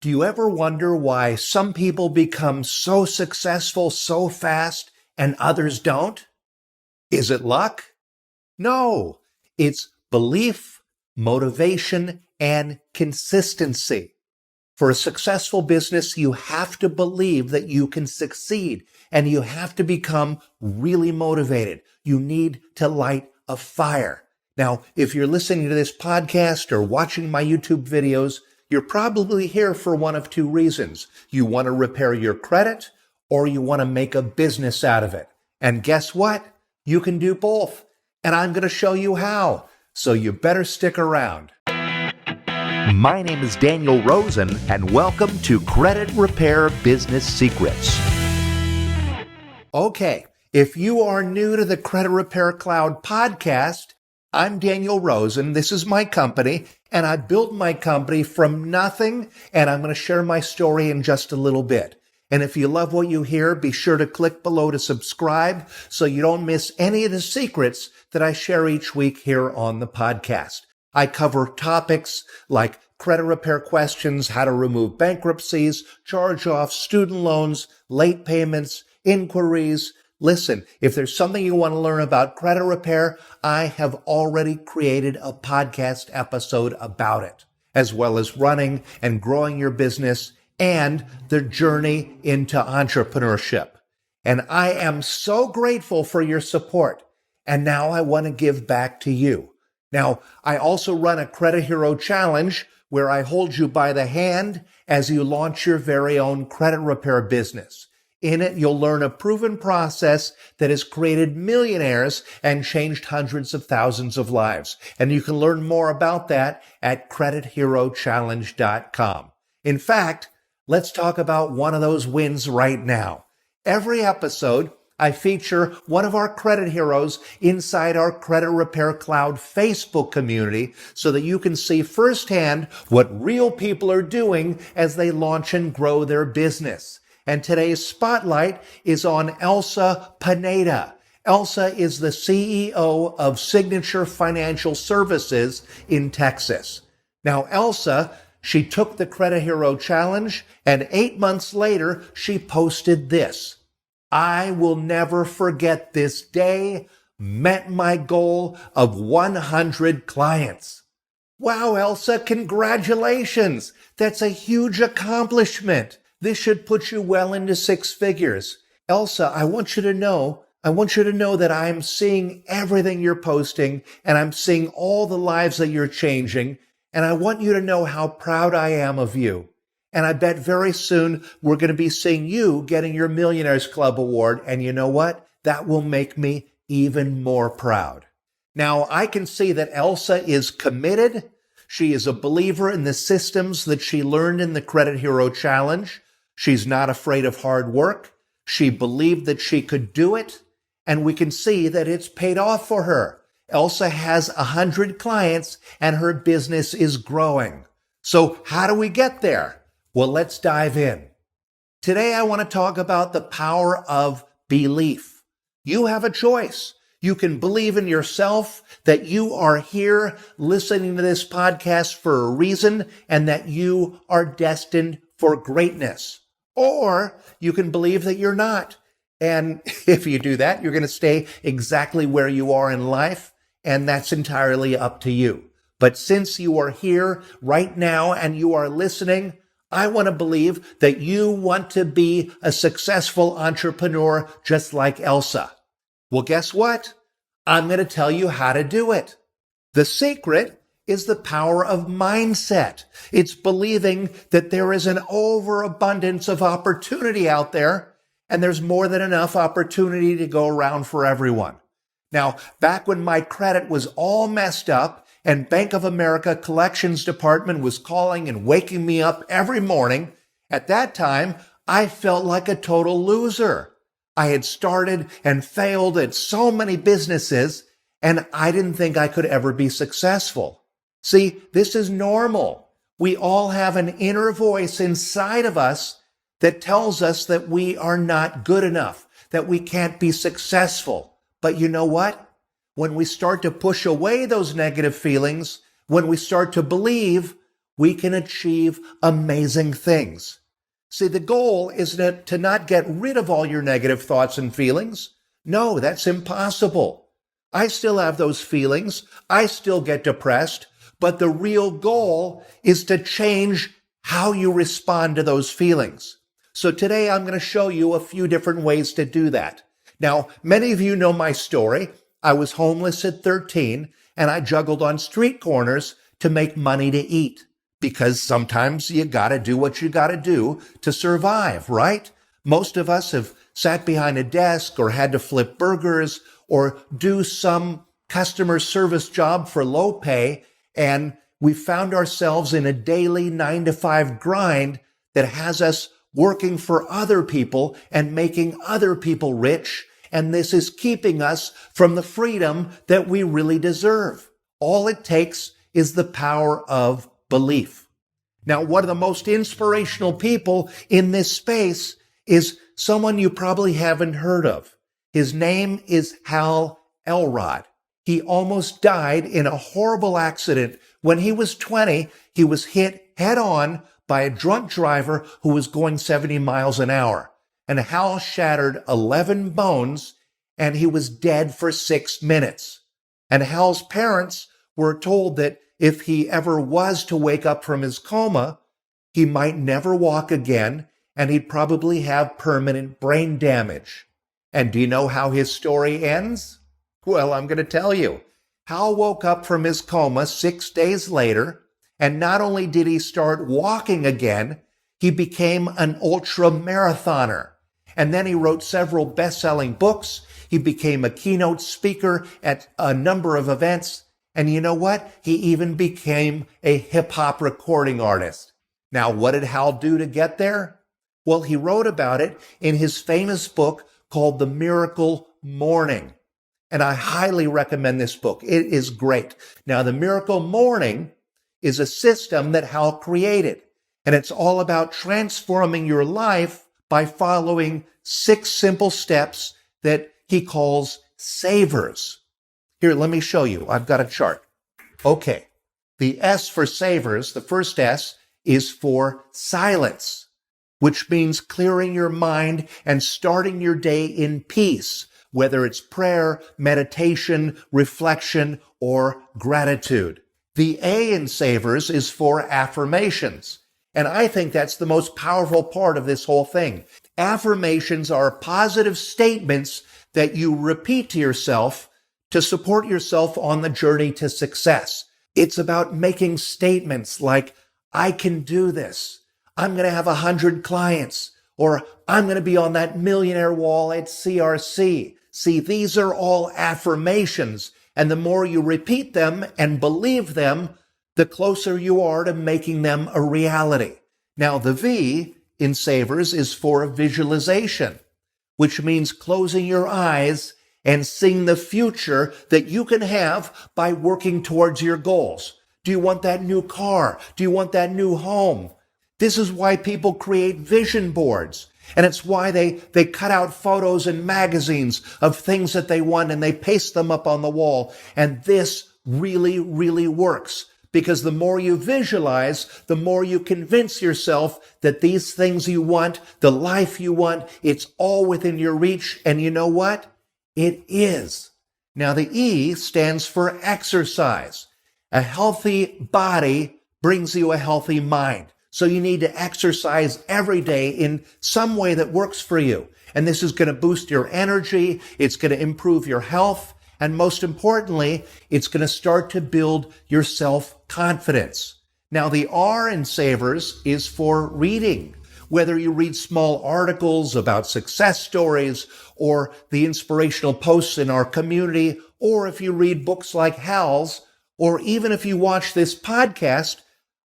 Do you ever wonder why some people become so successful so fast and others don't? Is it luck? No, it's belief, motivation, and consistency. For a successful business, you have to believe that you can succeed, and you have to become really motivated. You need to light a fire. Now, if you're listening to this podcast or watching my YouTube videos, you're probably here for one of two reasons. You want to repair your credit, or you want to make a business out of it. And guess what? You can do both. And I'm going to show you how. So you better stick around. My name is Daniel Rosen, and welcome to Credit Repair Business Secrets. Okay, if you are new to the Credit Repair Cloud podcast, I'm Daniel Rosen. This is my company, and I built my company from nothing, and I'm going to share my story in just a little bit. And if you love what you hear, be sure to click below to subscribe so you don't miss any of the secrets that I share each week here on the podcast. I cover topics like credit repair questions, how to remove bankruptcies, charge-offs, student loans, late payments, inquiries. Listen, if there's something you want to learn about credit repair, I have already created a podcast episode about it, as well as running and growing your business and the journey into entrepreneurship. And I am so grateful for your support. And now I want to give back to you. Now, I also run a Credit Hero Challenge where I hold you by the hand as you launch your very own credit repair business. In it, you'll learn a proven process that has created millionaires and changed hundreds of thousands of lives. And you can learn more about that at creditherochallenge.com. In fact, let's talk about one of those wins right now. Every episode, I feature one of our credit heroes inside our Credit Repair Cloud Facebook community so that you can see firsthand what real people are doing as they launch and grow their business. And today's spotlight is on Elsa Pineda. Elsa is the CEO of Signature Financial Services in Texas. Now, Elsa, she took the Credit Hero Challenge, and 8 months later, she posted this. I will never forget this day, met my goal of 100 clients. Wow, Elsa, congratulations. That's a huge accomplishment. This should put you well into six figures. Elsa, I want you to know that I'm seeing everything you're posting, and I'm seeing all the lives that you're changing, and I want you to know how proud I am of you. And I bet very soon we're going to be seeing you getting your Millionaires Club award. And you know what? That will make me even more proud. Now, I can see that Elsa is committed. She is a believer in the systems that she learned in the Credit Hero Challenge. She's not afraid of hard work. She believed that she could do it. And we can see that it's paid off for her. Elsa has 100 clients and her business is growing. So how do we get there? Well, let's dive in. Today, I want to talk about the power of belief. You have a choice. You can believe in yourself, that you are here listening to this podcast for a reason, and that you are destined for greatness. Or you can believe that you're not. And if you do that, you're going to stay exactly where you are in life, and that's entirely up to you. But since you are here right now and you are listening, I want to believe that you want to be a successful entrepreneur just like Elsa. Well, guess what? I'm going to tell you how to do it. The secret is the power of mindset. It's believing that there is an overabundance of opportunity out there, and there's more than enough opportunity to go around for everyone. Now, back when my credit was all messed up, and Bank of America Collections Department was calling and waking me up every morning, at that time, I felt like a total loser. I had started and failed at so many businesses, and I didn't think I could ever be successful. See, this is normal. We all have an inner voice inside of us that tells us that we are not good enough, that we can't be successful. But you know what? When we start to push away those negative feelings, when we start to believe, we can achieve amazing things. See, the goal isn't to not get rid of all your negative thoughts and feelings. No, that's impossible. I still have those feelings. I still get depressed. But the real goal is to change how you respond to those feelings. So today I'm going to show you a few different ways to do that. Now, many of you know my story. I was homeless at 13, and I juggled on street corners to make money to eat. Because sometimes you got to do what you got to do to survive, right? Most of us have sat behind a desk or had to flip burgers or do some customer service job for low pay, and we found ourselves in a daily 9-to-5 grind that has us working for other people and making other people rich, and this is keeping us from the freedom that we really deserve. All it takes is the power of belief. Now, one of the most inspirational people in this space is someone you probably haven't heard of. His name is Hal Elrod. He almost died in a horrible accident. When he was 20, he was hit head on by a drunk driver who was going 70 miles an hour. And Hal shattered 11 bones, and he was dead for 6 minutes. And Hal's parents were told that if he ever was to wake up from his coma, he might never walk again, and he'd probably have permanent brain damage. And do you know how his story ends? Well, I'm going to tell you. Hal woke up from his coma 6 days later, and not only did he start walking again, he became an ultra-marathoner. And then he wrote several best-selling books. He became a keynote speaker at a number of events. And you know what? He even became a hip-hop recording artist. Now, what did Hal do to get there? Well, he wrote about it in his famous book called The Miracle Morning. And I highly recommend this book. It is great. Now, The Miracle Morning is a system that Hal created. And it's all about transforming your life by following 6 simple steps that he calls savers. Here, let me show you. I've got a chart. Okay. The S for savers, the first S, is for silence, which means clearing your mind and starting your day in peace, whether it's prayer, meditation, reflection, or gratitude. The A in savers is for affirmations. And I think that's the most powerful part of this whole thing. Affirmations are positive statements that you repeat to yourself to support yourself on the journey to success. It's about making statements like, I can do this. I'm going to have 100 clients, or I'm going to be on that millionaire wall at CRC. See, these are all affirmations, and the more you repeat them and believe them, the closer you are to making them a reality. Now, the V in savers is for visualization, which means closing your eyes and seeing the future that you can have by working towards your goals. Do you want that new car? Do you want that new home? This is why people create vision boards. And it's why they cut out photos in magazines of things that they want and they paste them up on the wall. And this really, really works. Because the more you visualize, the more you convince yourself that these things you want, the life you want, it's all within your reach. And you know what? It is. Now, the E stands for exercise. A healthy body brings you a healthy mind. So you need to exercise every day in some way that works for you. And this is going to boost your energy. It's going to improve your health. And most importantly, it's going to start to build your self-confidence. Now, the R in savers is for reading. Whether you read small articles about success stories or the inspirational posts in our community, or if you read books like Hal's, or even if you watch this podcast,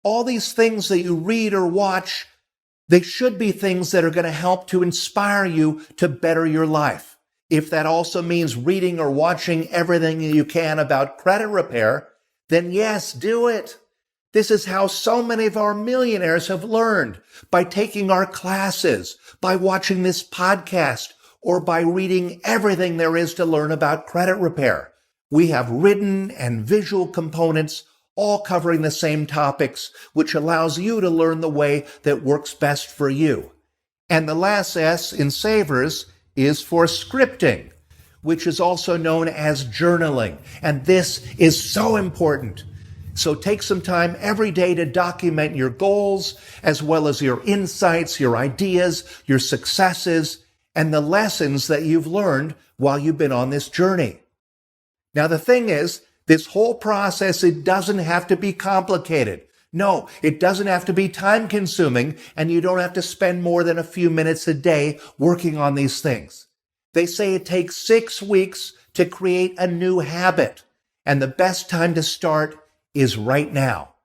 all these things that you read or watch, they should be things that are going to help to inspire you to better your life. If that also means reading or watching everything you can about credit repair, then yes, do it. This is how so many of our millionaires have learned, by taking our classes, by watching this podcast, or by reading everything there is to learn about credit repair. We have written and visual components all covering the same topics, which allows you to learn the way that works best for you. And the last S in Savers is for scripting, which is also known as journaling. And this is so important. So take some time every day to document your goals, as well as your insights, your ideas, your successes, and the lessons that you've learned while you've been on this journey. Now, the thing is, this whole process, it doesn't have to be complicated. No, it doesn't have to be time-consuming, and you don't have to spend more than a few minutes a day working on these things. They say it takes 6 weeks to create a new habit, and the best time to start is right now.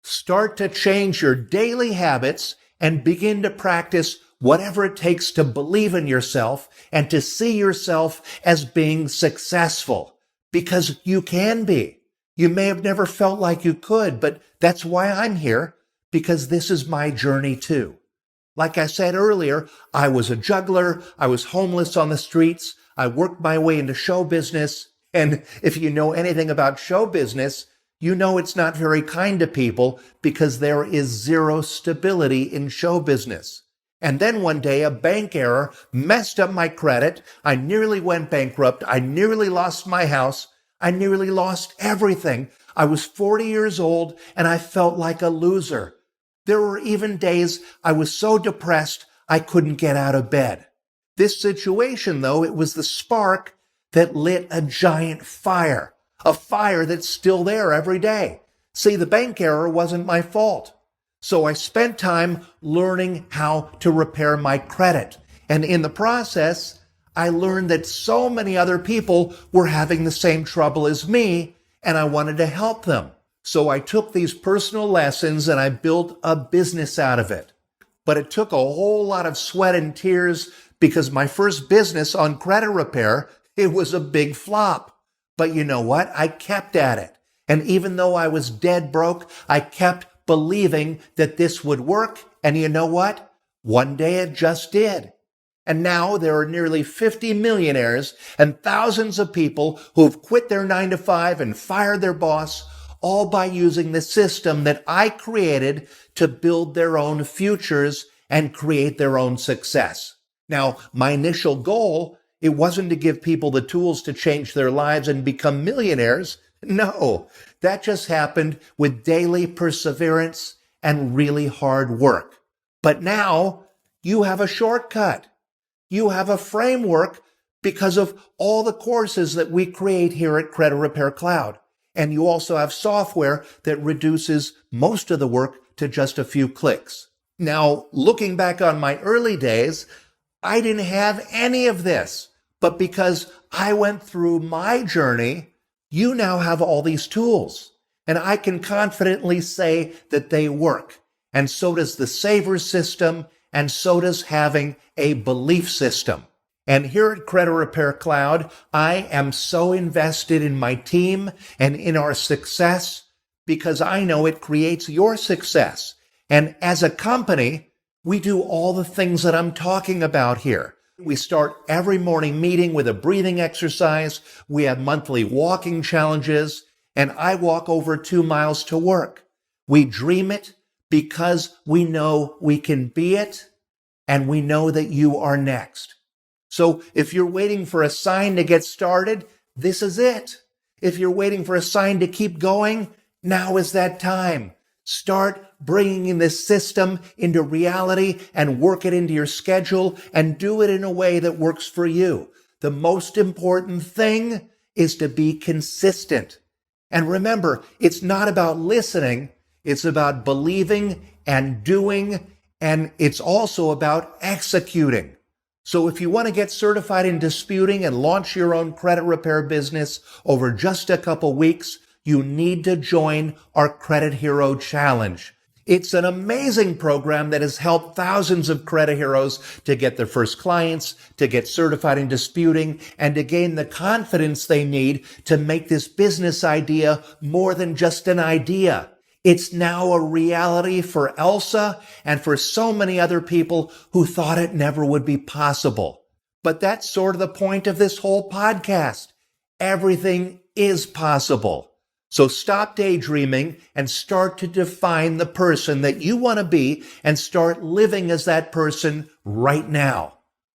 Start to change your daily habits and begin to practice whatever it takes to believe in yourself and to see yourself as being successful, because you can be. You may have never felt like you could, but that's why I'm here, because this is my journey too. Like I said earlier, I was a juggler. I was homeless on the streets. I worked my way into show business. And if you know anything about show business, you know it's not very kind to people, because there is zero stability in show business. And then one day, a bank error messed up my credit. I nearly went bankrupt. I nearly lost my house. I nearly lost everything. I was 40 years old, and I felt like a loser. There were even days I was so depressed I couldn't get out of bed. This situation, though, it was the spark that lit a giant fire, a fire that's still there every day. See, the bank error wasn't my fault. So I spent time learning how to repair my credit. And in the process, I learned that so many other people were having the same trouble as me, and I wanted to help them. So I took these personal lessons and I built a business out of it. But it took a whole lot of sweat and tears, because my first business on credit repair, it was a big flop. But you know what? I kept at it. And even though I was dead broke, I kept believing that this would work. And you know what? One day it just did. And now there are nearly 50 millionaires and thousands of people who've quit their 9-to-5 and fired their boss, all by using the system that I created to build their own futures and create their own success. Now, my initial goal, it wasn't to give people the tools to change their lives and become millionaires. No, that just happened with daily perseverance and really hard work. But now you have a shortcut. You have a framework because of all the courses that we create here at Credit Repair Cloud. And you also have software that reduces most of the work to just a few clicks. Now, looking back on my early days, I didn't have any of this. But because I went through my journey, you now have all these tools. And I can confidently say that they work. And so does the Savers system, and so does having a belief system. And here at Credit Repair Cloud, I am so invested in my team and in our success, because I know it creates your success. And as a company, we do all the things that I'm talking about here. We start every morning meeting with a breathing exercise. We have monthly walking challenges, and I walk over 2 miles to work. We dream it because we know we can be it, and we know that you are next. So if you're waiting for a sign to get started, this is it. If you're waiting for a sign to keep going, now is that time. Start bringing this system into reality and work it into your schedule, and do it in a way that works for you. The most important thing is to be consistent. And remember, it's not about listening. It's about believing and doing, and it's also about executing. So if you want to get certified in disputing and launch your own credit repair business over just a couple weeks, you need to join our Credit Hero Challenge. It's an amazing program that has helped thousands of credit heroes to get their first clients, to get certified in disputing, and to gain the confidence they need to make this business idea more than just an idea. It's now a reality for Elsa and for so many other people who thought it never would be possible. But that's sort of the point of this whole podcast. Everything is possible. So stop daydreaming and start to define the person that you want to be and start living as that person right now.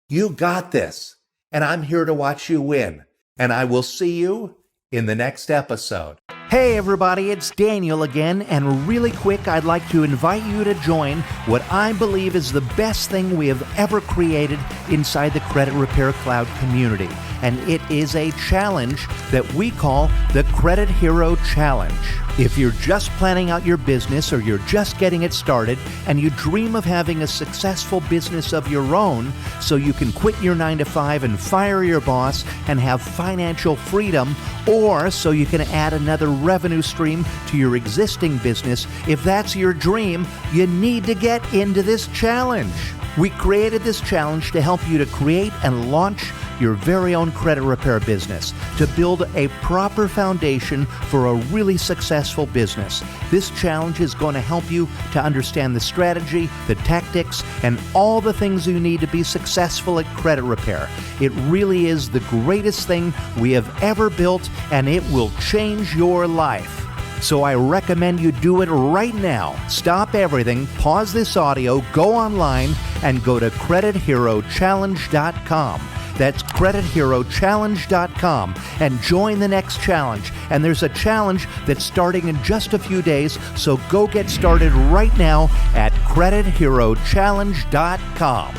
You got this. And I'm here to watch you win. And I will see you in the next episode. Hey everybody, it's Daniel again, and really quick, I'd like to invite you to join what I believe is the best thing we have ever created inside the Credit Repair Cloud community. And it is a challenge that we call the Credit Hero Challenge. If you're just planning out your business or you're just getting it started and you dream of having a successful business of your own so you can quit your 9-to-5 and fire your boss and have financial freedom, or so you can add another revenue stream to your existing business, if that's your dream, you need to get into this challenge. We created this challenge to help you to create and launch your very own credit repair business, to build a proper foundation for a really successful business. This challenge is going to help you to understand the strategy, the tactics, and all the things you need to be successful at credit repair. It really is the greatest thing we have ever built, and it will change your life. So I recommend you do it right now. Stop everything, pause this audio, go online, and go to CreditHeroChallenge.com. That's CreditHeroChallenge.com and join the next challenge. And there's a challenge that's starting in just a few days, so go get started right now at CreditHeroChallenge.com.